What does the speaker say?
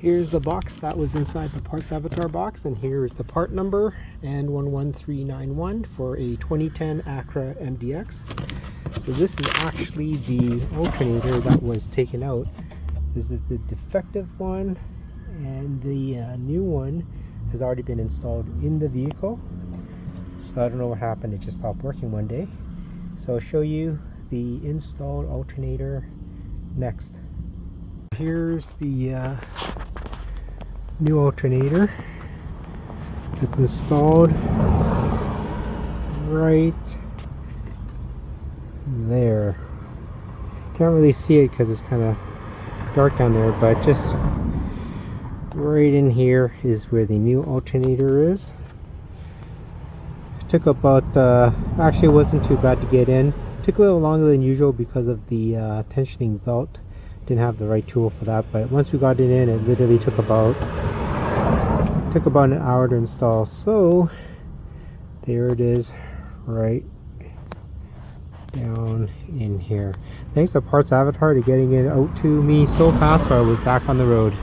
Here's the box that was inside the parts avatar box, and here is the part number and 11391 for a 2010 Acura MDX. So this is actually the alternator that was taken out. This is the defective one, and the new one has already been installed in the vehicle. So I don't know what happened, it just stopped working one day. So I'll show you the installed alternator next. Here's the new alternator that's installed right there. Can't really see it because it's kind of dark down there, but just right in here is where the new alternator is. It took about actually it wasn't too bad to get in. It took a little longer than usual because of the tensioning belt. Didn't have the right tool for that, but once we got it in, it literally took about an hour to install. So there it is, right down in here. Thanks to Parts Avatar to getting it out to me so fast, so I was back on the road.